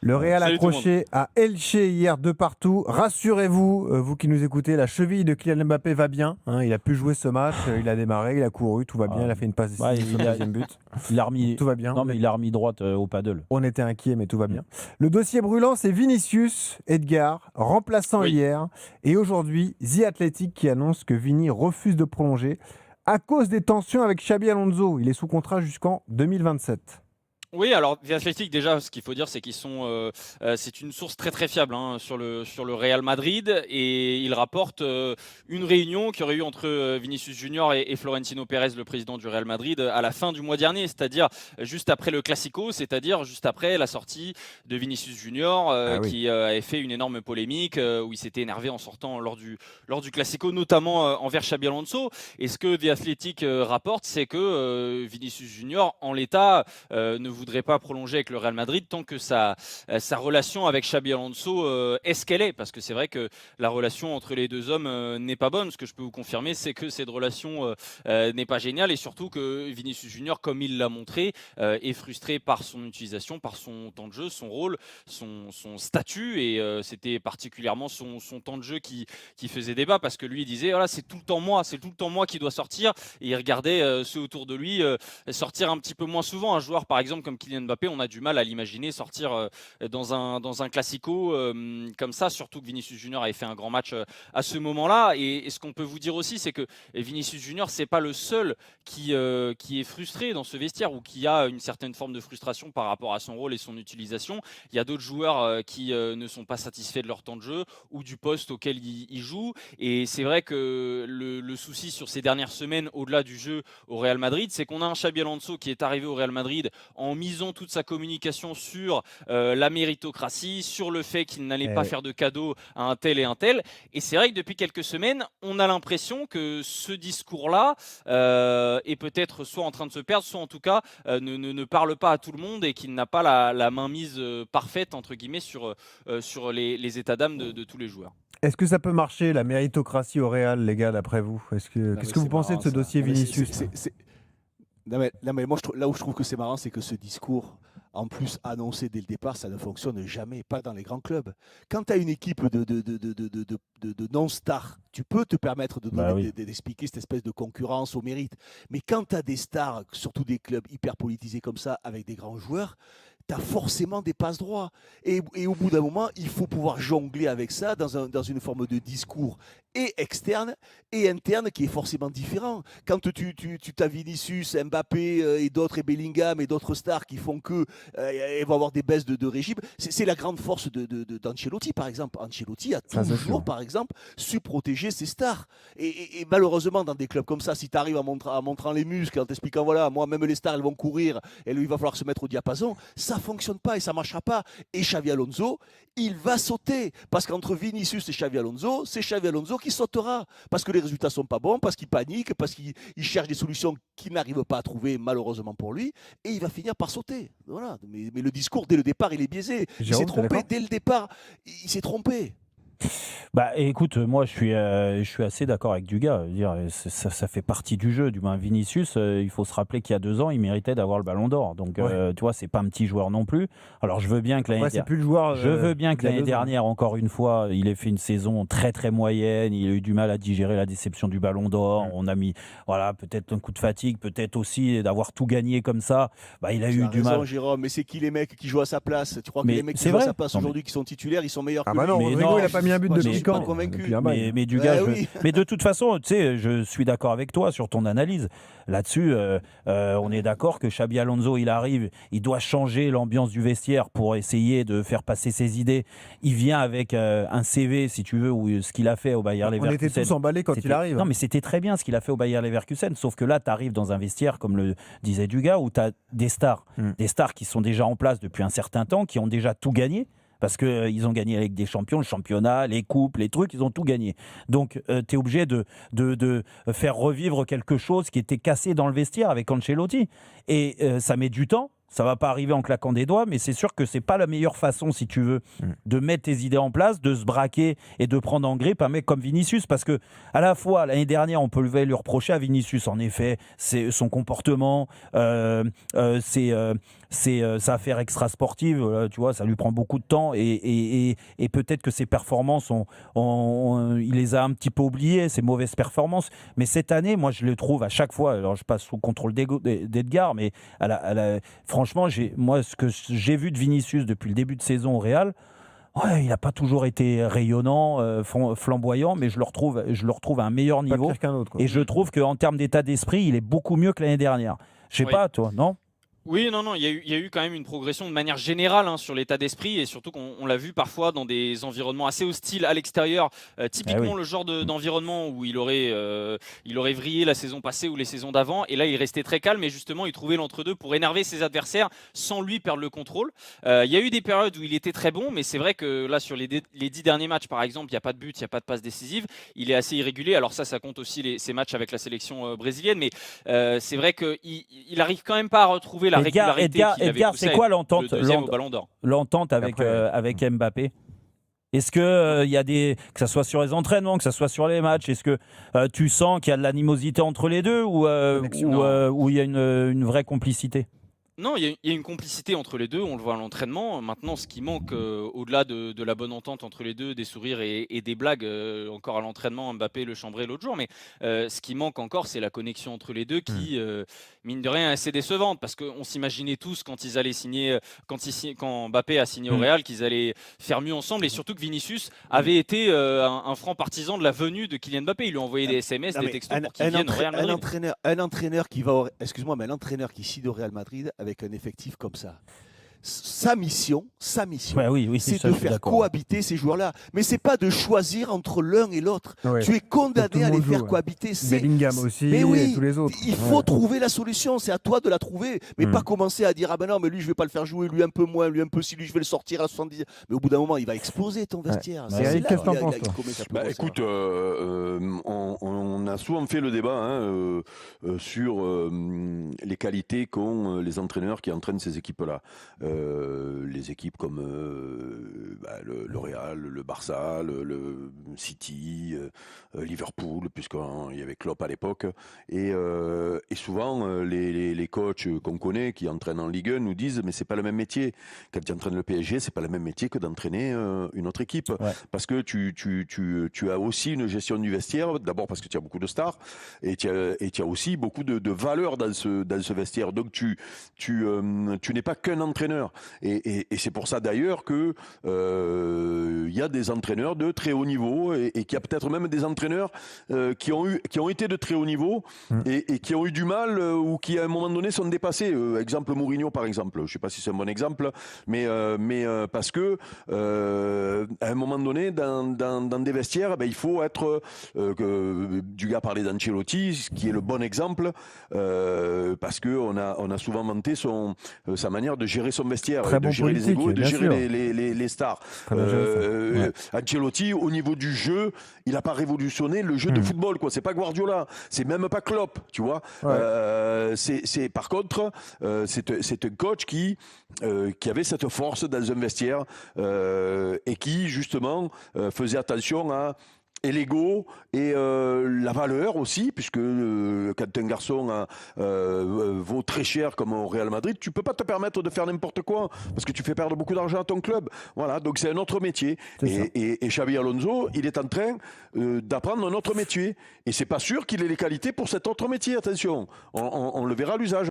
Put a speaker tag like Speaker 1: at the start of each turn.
Speaker 1: Le Real
Speaker 2: Salut tout le monde.
Speaker 1: accroché à Elche hier de partout. Rassurez-vous, vous qui nous écoutez, la cheville de Kylian Mbappé va bien. Il a pu jouer ce match, il a démarré, il a couru, tout va bien. Il a fait une passe décisive sur le deuxième but.
Speaker 3: Il a remis,
Speaker 1: Tout va bien.
Speaker 3: non, mais il a remis droite au paddle.
Speaker 1: On était inquiets, mais tout va bien. Le dossier brûlant, c'est Vinicius Edgar, remplaçant
Speaker 2: Oui.
Speaker 1: hier. Et aujourd'hui, The Athletic qui annonce que Vini refuse de prolonger à cause des tensions avec Xabi Alonso. Il est sous contrat jusqu'en 2027.
Speaker 2: Oui, alors The Athletic, déjà, ce qu'il faut dire, c'est qu'ils sont, c'est une source très très fiable sur le Real Madrid, et il rapporte une réunion qu'il y aurait eu entre Vinicius Junior et Florentino Pérez, le président du Real Madrid, à la fin du mois dernier, c'est-à-dire juste après le Classico, c'est-à-dire juste après la sortie de Vinicius Junior,
Speaker 1: Oui.
Speaker 2: qui avait fait une énorme polémique, où il s'était énervé en sortant lors du Classico, notamment envers Xabi Alonso. Et ce que The Athletic rapporte, c'est que Vinicius Junior, en l'état, ne voudrait pas prolonger avec le Real Madrid tant que sa relation avec Xabi Alonso est ce qu'elle est, parce que c'est vrai que la relation entre les deux hommes n'est pas bonne. Ce que je peux vous confirmer, c'est que cette relation n'est pas géniale, et surtout que Vinicius Junior, comme il l'a montré, est frustré par son utilisation, par son temps de jeu, son rôle, son statut, et c'était particulièrement son temps de jeu qui faisait débat, parce que lui il disait voilà, c'est tout le temps moi qui dois sortir, et il regardait ceux autour de lui sortir un petit peu moins souvent. Un joueur par exemple comme Kylian Mbappé, on a du mal à l'imaginer sortir dans un classico comme ça, surtout que Vinicius Junior avait fait un grand match à ce moment-là. Et ce qu'on peut vous dire aussi, c'est que Vinicius Junior, c'est pas le seul qui est frustré dans ce vestiaire, ou qui a une certaine forme de frustration par rapport à son rôle et son utilisation. Il y a d'autres joueurs qui ne sont pas satisfaits de leur temps de jeu ou du poste auquel ils jouent. Et c'est vrai que le souci sur ces dernières semaines, au-delà du jeu au Real Madrid, c'est qu'on a un Xabi Alonso qui est arrivé au Real Madrid en misant toute sa communication sur la méritocratie, sur le fait qu'il n'allait pas faire de cadeaux à un tel et un tel. Et c'est vrai que depuis quelques semaines, on a l'impression que ce discours-là est peut-être soit en train de se perdre, soit en tout cas ne parle pas à tout le monde, et qu'il n'a pas la mainmise parfaite, entre guillemets, sur les états d'âme de tous les joueurs.
Speaker 1: Est-ce que ça peut marcher, la méritocratie au Real, les gars, d'après vous? Qu'est-ce que vous pensez de ce dossier Vinicius?
Speaker 4: Non, mais moi, là où je trouve que c'est marrant, c'est que ce discours, en plus annoncé dès le départ, ça ne fonctionne jamais, pas dans les grands clubs. Quand tu as une équipe de non-stars, tu peux te permettre d'expliquer cette espèce de concurrence au mérite. Mais quand tu as des stars, surtout des clubs hyper politisés comme ça, avec des grands joueurs, tu as forcément des passe-droits. Et au bout d'un moment, il faut pouvoir jongler avec ça dans une forme de discours et externe et interne qui est forcément différent. Quand tu as Vinicius, Mbappé et d'autres, et Bellingham et d'autres stars qui font que elles vont avoir des baisses de régime, c'est la grande force d'Ancelotti, par exemple. Ancelotti a toujours, par exemple, su protéger ses stars. Et malheureusement, dans des clubs comme ça, si tu arrives en montrant les muscles, en t'expliquant, voilà, moi, même les stars, elles vont courir, et lui, il va falloir se mettre au diapason, ça fonctionne pas et ça marchera pas. Et Xavi Alonso, il va sauter. Parce qu'entre Vinicius et Xavi Alonso, c'est Xavi Alonso qui sautera. Parce que les résultats sont pas bons, parce qu'il panique, parce qu'il cherche des solutions qu'il n'arrive pas à trouver, malheureusement pour lui, et il va finir par sauter. Voilà. Mais le discours, dès le départ, il est biaisé. Il s'est trompé. Dès le départ, il s'est trompé.
Speaker 3: Bah écoute, moi je suis assez d'accord avec Dugas. Ça fait partie du jeu. Du moins, Vinicius, il faut se rappeler qu'il y a 2 ans, il méritait d'avoir le Ballon d'Or. Donc tu vois, c'est pas un petit joueur non plus. Alors je veux bien que l'année dernière, encore une fois, il ait fait une saison très très moyenne. Il a eu du mal à digérer la déception du Ballon d'Or. On a mis, voilà, peut-être un coup de fatigue, peut-être aussi d'avoir tout gagné comme ça. Bah il a eu du mal.
Speaker 4: Jérôme, mais c'est qui les mecs qui jouent à sa place? Tu crois que les mecs qui jouent à sa place aujourd'hui, qui sont titulaires, ils sont meilleurs que lui?
Speaker 1: Non, Rodrigo, il a pas mis un but depuis quand?
Speaker 3: Mais du gars, mais de toute façon, tu sais, je suis d'accord avec toi sur ton analyse. Là-dessus, on est d'accord que Xabi Alonso, il arrive, il doit changer l'ambiance du vestiaire pour essayer de faire passer ses idées. Il vient avec un CV, si tu veux, ou ce qu'il a fait au Bayer Leverkusen.
Speaker 1: On était tous emballés quand il arrive.
Speaker 3: Non, mais c'était très bien ce qu'il a fait au Bayer Leverkusen. Sauf que là, tu arrives dans un vestiaire, comme le disait Dugas, où tu as des stars qui sont déjà en place depuis un certain temps, qui ont déjà tout gagné. Parce qu'ils ont gagné avec des champions, le championnat, les coupes, les trucs, ils ont tout gagné. Donc, tu es obligé de faire revivre quelque chose qui était cassé dans le vestiaire avec Ancelotti. Et ça met du temps. Ça va pas arriver en claquant des doigts, mais c'est sûr que c'est pas la meilleure façon, si tu veux, de mettre tes idées en place, de se braquer et de prendre en grippe un mec comme Vinicius. Parce que, à la fois, l'année dernière, on peut lui reprocher à Vinicius, en effet, c'est son comportement, sa affaire extra-sportive, tu vois, ça lui prend beaucoup de temps et peut-être que ses performances, il les a un petit peu oubliées, ses mauvaises performances. Mais cette année, moi, je le trouve à chaque fois, alors je passe sous contrôle d'Edgar, mais franchement, ce que j'ai vu de Vinicius depuis le début de saison au Real, ouais, il n'a pas toujours été rayonnant, flamboyant, mais je le retrouve à un meilleur niveau. Et je trouve qu'en termes d'état d'esprit, il est beaucoup mieux que l'année dernière. Je sais pas, toi, non ?
Speaker 2: Oui, non, il y a eu quand même une progression de manière générale sur l'état d'esprit et surtout qu'on l'a vu parfois dans des environnements assez hostiles à l'extérieur. Typiquement le genre d'environnement où il aurait vrillé la saison passée ou les saisons d'avant. Et là, il restait très calme et justement, il trouvait l'entre-deux pour énerver ses adversaires sans lui perdre le contrôle. Il y a eu des périodes où il était très bon, mais c'est vrai que là, sur les 10 derniers matchs, par exemple, il n'y a pas de but, il n'y a pas de passe décisive. Il est assez irrégulier. Alors ça compte aussi ses matchs avec la sélection brésilienne. Mais c'est vrai qu'il n'arrive quand même pas à retrouver la régularité
Speaker 3: Edgar, c'est quoi l'entente avec Mbappé ? Est-ce que que ça soit sur les entraînements, que ça soit sur les matchs, est-ce que tu sens qu'il y a de l'animosité entre les deux ou il y a une vraie complicité ?
Speaker 2: Non, il y a une complicité entre les deux, on le voit à l'entraînement. Maintenant, ce qui manque, au-delà de la bonne entente entre les deux, des sourires et des blagues, encore à l'entraînement, Mbappé le chambrait l'autre jour, mais ce qui manque encore, c'est la connexion entre les deux qui, mine de rien, est assez décevante, parce qu'on s'imaginait tous quand ils allaient signer, quand Mbappé a signé au Real, qu'ils allaient faire mieux ensemble, et surtout que Vinicius avait été un franc partisan de la venue de Kylian Mbappé. Il lui a envoyé des SMS, des textos pour qu'il vienne au Real Madrid.
Speaker 4: Un entraîneur qui va, excuse-moi, mais un entraîneur qui signe au Real Madrid avec un effectif comme ça. Sa mission, c'est de faire cohabiter ces joueurs-là. Mais c'est pas de choisir entre l'un et l'autre. Ouais. Tu es condamné à les faire cohabiter.
Speaker 1: Bellingham aussi, et tous les autres.
Speaker 4: Il faut trouver la solution. C'est à toi de la trouver. Mais pas commencer à dire ah ben non, mais lui je vais pas le faire jouer, lui un peu moins, lui un peu si, lui je vais le sortir à 70. Mais au bout d'un moment, il va exploser ton vestiaire.
Speaker 1: Qu'est-ce que t'en penses, toi ?
Speaker 5: Écoute, on a souvent fait le débat sur les qualités qu'ont les entraîneurs qui entraînent ces équipes-là. Les équipes comme le Real, le Barça, le City, Liverpool, puisqu'il y avait Klopp à l'époque. Et souvent, les coachs qu'on connaît, qui entraînent en Ligue 1, nous disent mais c'est pas le même métier. Quand tu entraînes le PSG, c'est pas le même métier que d'entraîner une autre équipe. Ouais. Parce que tu as aussi une gestion du vestiaire, d'abord parce que tu as beaucoup de stars, et tu as aussi beaucoup de valeur dans ce vestiaire. Donc tu n'es pas qu'un entraîneur. Et c'est pour ça d'ailleurs que y a des entraîneurs de très haut niveau et qu'il y a peut-être même des entraîneurs qui ont été de très haut niveau et qui ont eu du mal ou qui à un moment donné sont dépassés. Exemple Mourinho par exemple. Je ne sais pas si c'est un bon exemple, mais parce que à un moment donné dans des vestiaires, il faut être Dugas parlait d'Ancelotti, qui est le bon exemple parce que on a souvent vanté sa manière de gérer son vestiaire, de gérer les égos et de gérer les stars. Ancelotti, au niveau du jeu, il n'a pas révolutionné le jeu de football, quoi. C'est pas Guardiola, c'est même pas Klopp, tu vois. Ouais. Par contre, c'est un coach qui avait cette force dans un vestiaire et qui justement faisait attention à l'ego et la valeur aussi, puisque quand un garçon vaut très cher comme au Real Madrid, tu peux pas te permettre de faire n'importe quoi, parce que tu fais perdre beaucoup d'argent à ton club. Voilà, donc c'est un autre métier. Et Xabi Alonso, il est en train d'apprendre un autre métier. Et c'est pas sûr qu'il ait les qualités pour cet autre métier, attention. On le verra à l'usage.